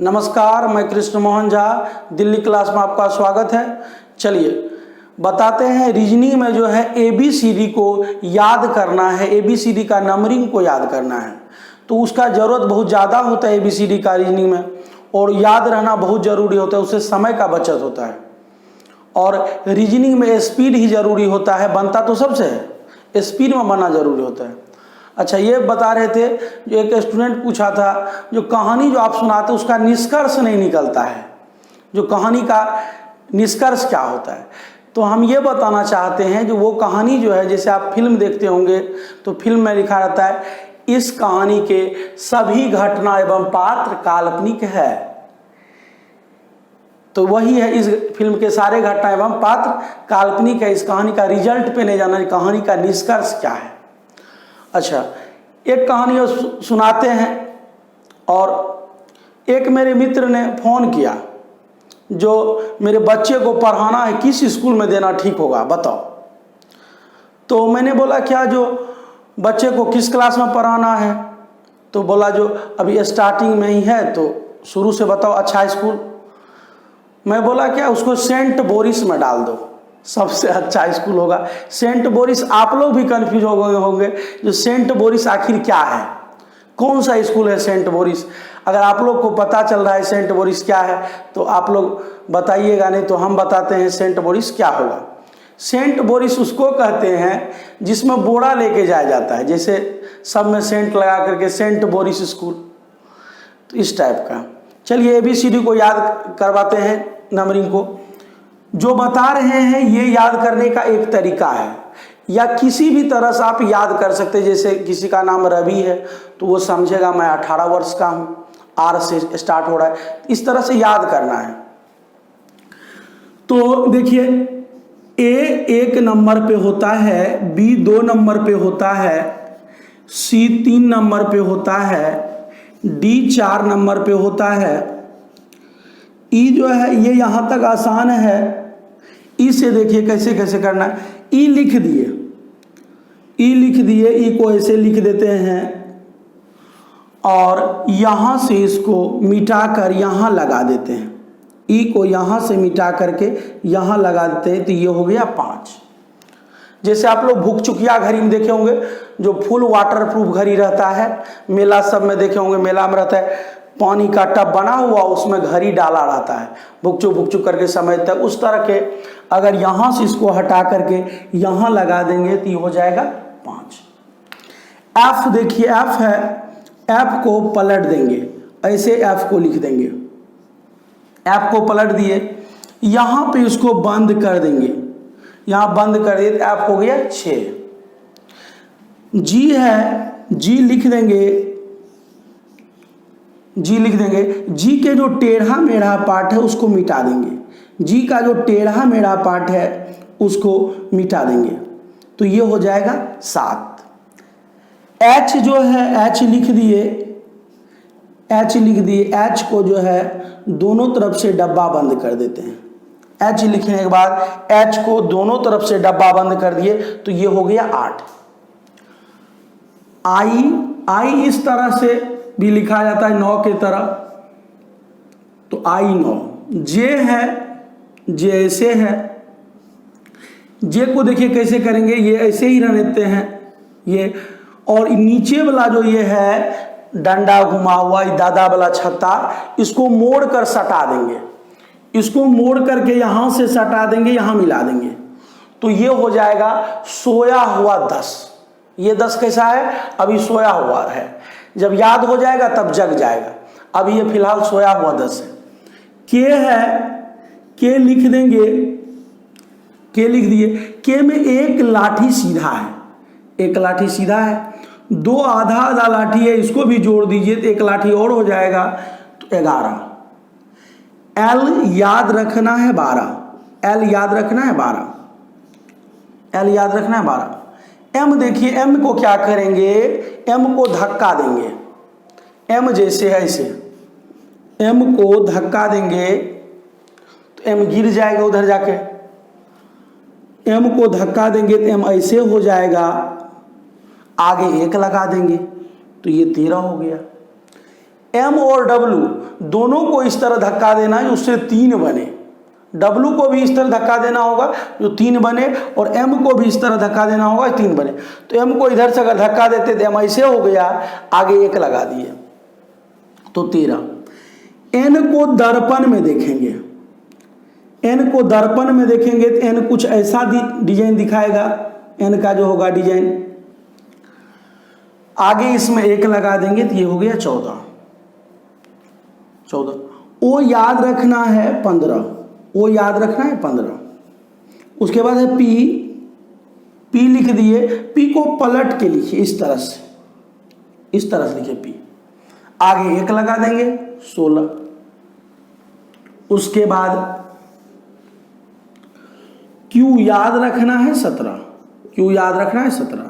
नमस्कार, मैं कृष्ण मोहन झा, दिल्ली क्लास में आपका स्वागत है। चलिए बताते हैं रीजनिंग में जो है ABCD को याद करना है, ABCD का नंबरिंग को याद करना है तो उसका ज़रूरत बहुत ज़्यादा होता है ABCD का रीजनिंग में, और याद रहना बहुत ज़रूरी होता है, उससे समय का बचत होता है। और रीजनिंग में स्पीड ही ज़रूरी होता है, बनता तो सबसे है, स्पीड में बनना ज़रूरी होता है। अच्छा, ये बता रहे थे, जो एक स्टूडेंट पूछा था, जो कहानी जो आप सुनाते उसका निष्कर्ष नहीं निकलता है, जो कहानी का निष्कर्ष क्या होता है। तो हम ये बताना चाहते हैं, जो वो कहानी जो है, जैसे आप फिल्म देखते होंगे तो फिल्म में लिखा रहता है इस कहानी के सभी घटना एवं पात्र काल्पनिक है, तो वही है, इस फिल्म के सारे घटना एवं पात्र काल्पनिक है। इस कहानी का रिजल्ट पे नहीं जाना, कहानी का निष्कर्ष क्या है। अच्छा, एक कहानी सुनाते हैं, और एक मेरे मित्र ने फ़ोन किया, जो मेरे बच्चे को पढ़ाना है, किस स्कूल में देना ठीक होगा बताओ। तो मैंने बोला क्या, जो बच्चे को किस क्लास में पढ़ाना है, तो बोला जो अभी स्टार्टिंग में ही है तो शुरू से बताओ अच्छा स्कूल। मैं बोला क्या, उसको सेंट बोरिस में डाल दो, सबसे अच्छा स्कूल होगा। सेंट बोरिस, आप लोग भी कंफ्यूज हो गए होंगे जो सेंट बोरिस आखिर क्या है, कौन सा स्कूल है सेंट बोरिस। अगर आप लोग को पता चल रहा है सेंट बोरिस क्या है तो आप लोग बताइएगा, नहीं तो हम बताते हैं सेंट बोरिस क्या होगा। सेंट बोरिस उसको कहते हैं जिसमें बोरा लेके जाया जाता है, जैसे सब में सेंट लगा करके सेंट बोरिस स्कूल, तो इस टाइप का। चलिए ABCD को याद करवाते हैं, नंबरिंग को। जो बता रहे हैं ये याद करने का एक तरीका है, या किसी भी तरह से आप याद कर सकते हैं। जैसे किसी का नाम रवि है तो वो समझेगा मैं 18 वर्ष का हूँ, R से स्टार्ट हो रहा है, इस तरह से याद करना है। तो देखिए, A 1 नंबर पे होता है, B 2 नंबर पे होता है, C 3 नंबर पे होता है, D 4 नंबर पे होता है, E जो है ये यहाँ तक आसान है। E से देखिए कैसे कैसे करना है। E लिख दिए, E को ऐसे लिख देते हैं, और यहाँ से इसको मिटा कर यहाँ लगा देते हैं। E को यहाँ से मिटा करके यहाँ लगा देते हैं, तो ये हो गया 5। जैसे आप लोग भुकचुकिया घड़ी में देखे होंगे, जो फुल वाटर प्रूफ घड़ी रहता है, मेला सब में देखे होंगे, मेला में रहता है, पानी का टब बना हुआ, उसमें घड़ी डाला रहता है, भुकचुक करके समय तक। उस तरह के अगर यहाँ से इसको हटा करके यहाँ लगा देंगे तो ये हो जाएगा 5। F देखिए, F है, F को पलट देंगे, ऐसे F को लिख देंगे, F को पलट दिए, यहाँ पे इसको बंद कर देंगे, यहाँ बंद कर दिए तो F हो गया 6। G है, G लिख देंगे, G के जो टेढ़ा मेढ़ा पार्ट है उसको मिटा देंगे, G का जो टेढ़ा मेढ़ा पार्ट है उसको मिटा देंगे, तो ये हो जाएगा 7। H जो है, H लिख दिए, H को जो है दोनों तरफ से डब्बा बंद कर देते हैं। H लिखने के बाद H को दोनों तरफ से डब्बा बंद कर दिए तो ये हो गया 8। I इस तरह से भी लिखा जाता है 9 के तरह, तो I 9। J है, J ऐसे है, J को देखिए कैसे करेंगे, ये ऐसे ही रह देते हैं ये, और नीचे वाला जो ये है डंडा घुमा हुआ दादा वाला छत्ता, इसको मोड़ कर सटा देंगे, इसको मोड़ करके यहाँ से सटा देंगे, यहाँ मिला देंगे, तो ये हो जाएगा सोया हुआ 10। ये 10 कैसा है, अभी सोया हुआ है, जब याद हो जाएगा तब जग जाएगा, अभी ये फिलहाल सोया हुआ 10 है। K है, K लिख देंगे, K लिख दिए, K में एक लाठी सीधा है, एक लाठी सीधा है, 2 आधा आधा लाठी है, इसको भी जोड़ दीजिए तो एक लाठी और हो जाएगा, तो 11। L याद रखना है 12, L याद रखना है 12, L याद रखना है 12। M देखिए, M को क्या करेंगे, M को धक्का देंगे, M जैसे है ऐसे, M को धक्का देंगे तो M गिर जाएगा उधर जाके, M को धक्का देंगे तो M ऐसे हो जाएगा, आगे 1 लगा देंगे तो ये 13 हो गया। M और W दोनों को इस तरह धक्का देना है उससे 3 बने। W को भी इस तरह धक्का देना होगा जो 3 बने, और M को भी इस तरह धक्का देना होगा 3 बने। तो M को इधर से अगर धक्का देते तो M ऐसे हो गया, आगे 1 लगा दिए तो 13। N को दर्पण में देखेंगे, N को दर्पण में देखेंगे तो N कुछ ऐसा डिजाइन दिखाएगा। N का जो होगा डिजाइन, आगे इसमें 1 लगा देंगे तो ये हो गया 14। O याद रखना है 15, O याद रखना है 15। उसके बाद है P लिख दिए, P को पलट के लिखिए इस तरह से लिखिए P, आगे 1 लगा देंगे 16। उसके बाद Q याद रखना है 17, Q याद रखना है 17।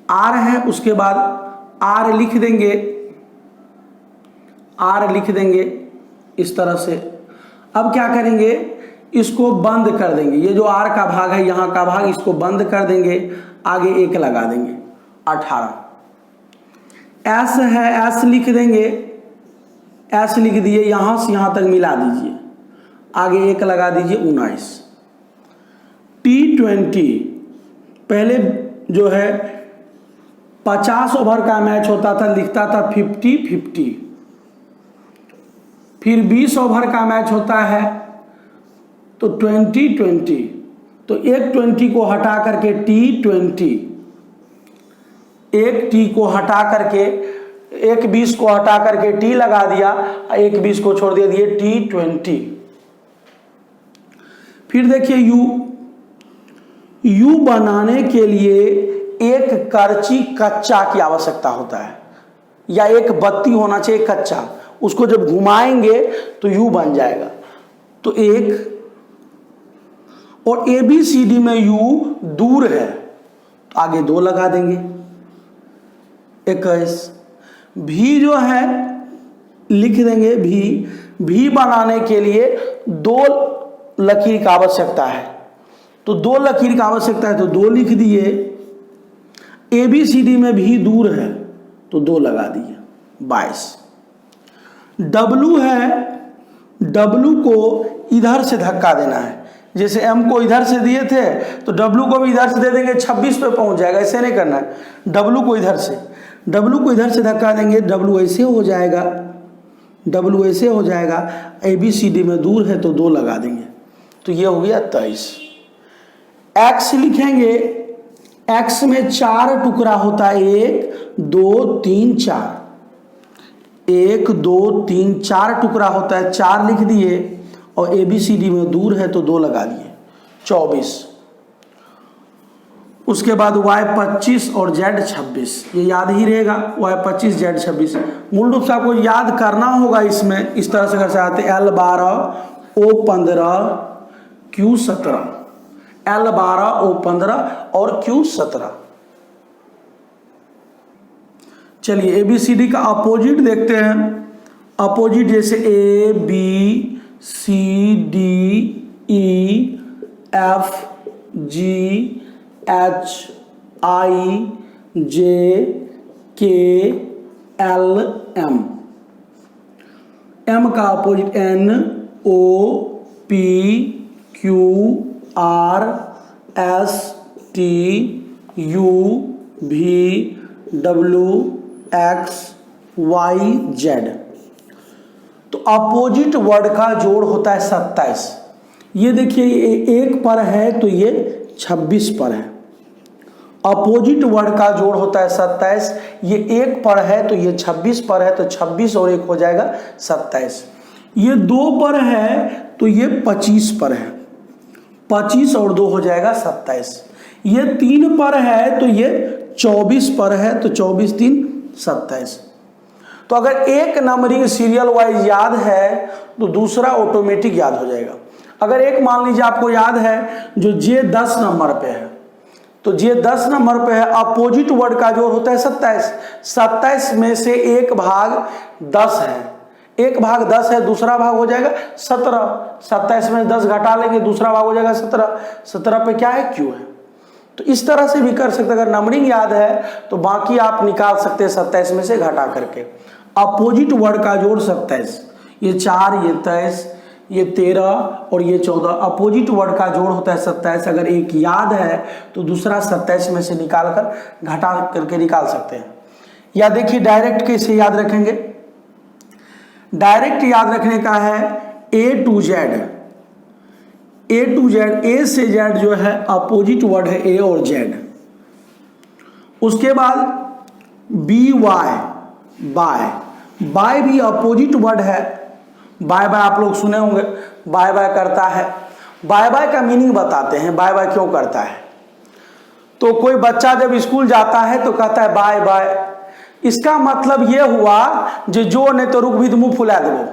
R है, उसके बाद R लिख देंगे इस तरह से। अब क्या करेंगे, इसको बंद कर देंगे, ये जो R का भाग है यहाँ का भाग, इसको बंद कर देंगे, आगे 1 लगा देंगे 18। S है, S लिख देंगे, S लिख दिए, यहाँ से यहाँ तक मिला दीजिए, आगे 1 लगा दीजिए 19। T20 पहले जो है 50 ओवर का मैच होता था, लिखता था 50-50। फिर 20 ओवर का मैच होता है तो 20-20, तो एक 20 को हटा करके T20, एक T को हटा करके, एक 20 को हटा करके T लगा दिया, एक 20 को छोड़ दिया T20। फिर देखिए U बनाने के लिए एक करची कच्चा की आवश्यकता होता है, या एक बत्ती होना चाहिए कच्चा, उसको जब घुमाएंगे तो U बन जाएगा। तो 1, और ABCD में U दूर है तो आगे 2 लगा देंगे 21। V जो है लिख देंगे V बनाने के लिए 2 लकीर का आवश्यकता है, तो 2 लकीर का आवश्यकता है तो 2 लिख दिए। ABCD में भी दूर है तो 2 लगा दिए 22। W है, W को इधर से धक्का देना है, जैसे M को इधर से दिए थे तो W को भी इधर से दे देंगे, 26 पे पहुंच जाएगा, ऐसे नहीं करना है। W को इधर से धक्का देंगे, W ऐसे हो जाएगा, ABCD में दूर है तो 2 लगा देंगे, तो ये हो गया 23। X लिखेंगे, X में 4 टुकड़ा होता है, 1 2 3 4, 1 2 3 4 टुकड़ा होता है, 4 लिख दिए, और ABCD में दूर है तो 2 लगा दिए 24। उसके बाद Y 25 और Z 26, ये याद ही रहेगा, Y 25 Z 26। मूल रूप से आपको याद करना होगा, इसमें इस तरह से कर सकते हैं, L12 O 15 Q 17, L12 O 15 और Q 17। चलिए ABCD का अपोजिट देखते हैं। अपोजिट जैसे A B C D E F G H I J K L M। M का opposite N O P Q R S T U V W X Y Z। तो opposite word का जोड़ होता है 27। ये देखिए, ये 1 पर है तो ये 26 पर है। अपोजिट वर्ड का जोड़ होता है 27, ये 1 पर है तो ये 26 पर है, तो 26 और 1 हो जाएगा 27। ये 2 पर है तो ये 25 पर है, 25 और 2 हो जाएगा 27। ये 3 पर है तो ये 24 पर है, तो 24 3 27। तो अगर एक नंबरिंग सीरियल वाइज याद है तो दूसरा ऑटोमेटिक याद हो जाएगा। अगर एक मान लीजिए आपको याद है जो J 10 नंबर पे है, तो J 10 नंबर पे है, अपोजिट वर्ड का जोड़ होता है 27। 27 में से 1 भाग 10 है, 1 भाग 10 है, दूसरा भाग हो जाएगा 17। 27 में 10 घटा लेंगे, दूसरा भाग हो जाएगा 17। 17 पे क्या है? Q है। तो इस तरह से भी कर सकते। अगर नंबरिंग याद है तो बाकी आप निकाल सकते हैं 27 में से घटा करके। अपोजिट वर्ड का जोड़ 27, ये 4, ये 23, ये 13 और ये 14। अपोजिट वर्ड का जोड़ होता है 27। अगर एक याद है तो दूसरा 27 में से निकाल कर घटा करके निकाल सकते हैं। या देखिए डायरेक्ट कैसे याद रखेंगे। डायरेक्ट याद रखने का है A to Z। A to Z, A से Z जो है अपोजिट वर्ड है A और Z। उसके बाद BY, बाय, बाय भी अपोजिट वर्ड है। बाय बाय आप लोग सुने होंगे, बाय बाय करता है। बाय बाय का मीनिंग बताते हैं, बाय बाय क्यों करता है। तो कोई बच्चा जब स्कूल जाता है तो कहता है बाय बाय, इसका मतलब ये हुआ जो नहीं तो रुक भी तो मुंह फुला देवो।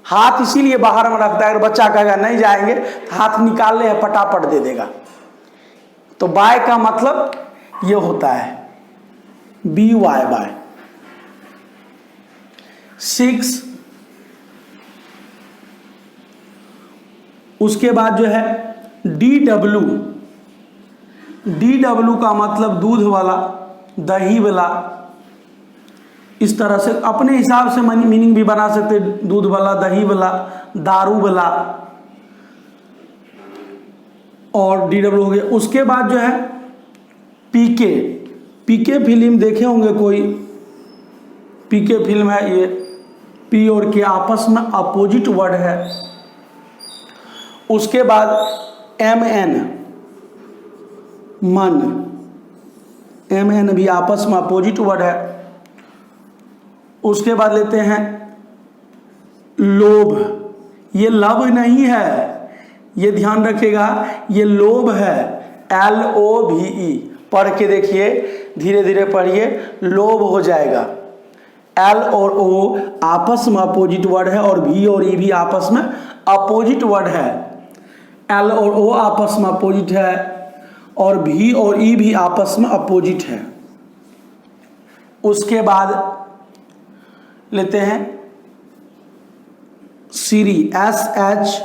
हाथ इसीलिए बाहर में रखता है, अगर बच्चा कहेगा नहीं जाएंगे तो हाथ निकाल ले पटापट दे देगा। तो बाय का मतलब ये होता है BY, बाय। 6, उसके बाद जो है DW। DW का मतलब दूध वाला, दही वाला। इस तरह से अपने हिसाब से मीनिंग भी बना सकते, दूध वाला, दही वाला, दारू वाला, और DW हो गया। उसके बाद जो है PK। PK फिल्म देखे होंगे कोई, PK फिल्म है ये। P और K आपस में अपोजिट वर्ड है। उसके बाद MN, मन, MN भी आपस में अपोजिट वर्ड है। उसके बाद लेते हैं लोभ। ये लव नहीं है, ये ध्यान रखिएगा, ये लोभ है, LOVE। पढ़ के देखिए, धीरे धीरे पढ़िए, लोभ हो जाएगा। L और O आपस में अपोजिट वर्ड है, और V और E भी आपस में अपोजिट वर्ड है। L और O आपस में अपोजिट है, और V और E भी आपस में अपोजिट है। उसके बाद लेते हैं सीरी, SHRI।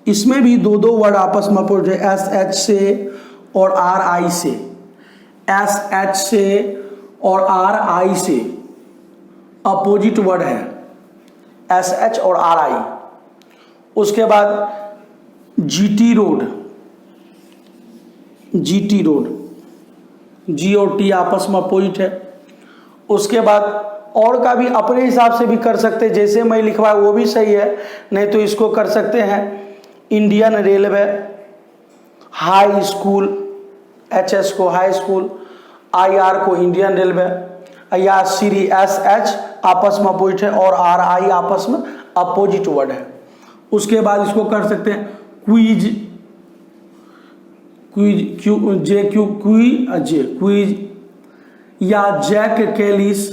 इसमें भी दो वर्ड आपस में अपोजिट है, SH से और RI से। SH से और RI से अपोजिट वर्ड है, SH और RI। उसके बाद GT road, GT road, G और T आपस में अपोजिट है। उसके बाद और का भी अपने हिसाब से भी कर सकते हैं, जैसे मैं लिखवाया वो भी सही है, नहीं तो इसको कर सकते हैं Indian railway, high school, HS को हाई स्कूल, IR को इंडियन रेलवे, या सीरी SH आपस में अपोजिट है, और RI आपस में अपोजिट वर्ड है। उसके बाद इसको कर सकते हैं क्विज, क्विज, या जैक कैलिस।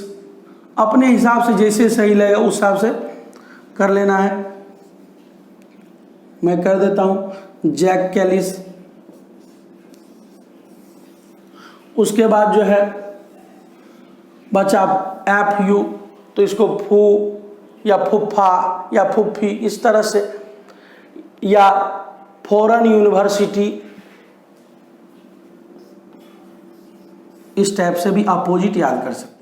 अपने हिसाब से जैसे सही लगेगा उस हिसाब से कर लेना है। मैं कर देता हूं जैक कैलिस। उसके बाद जो है बचा FU, तो इसको फू या फुफ्फा या फुफ्फी इस तरह से, या फॉरेन यूनिवर्सिटी, इस टाइप से भी अपोजिट याद कर सकते हैं।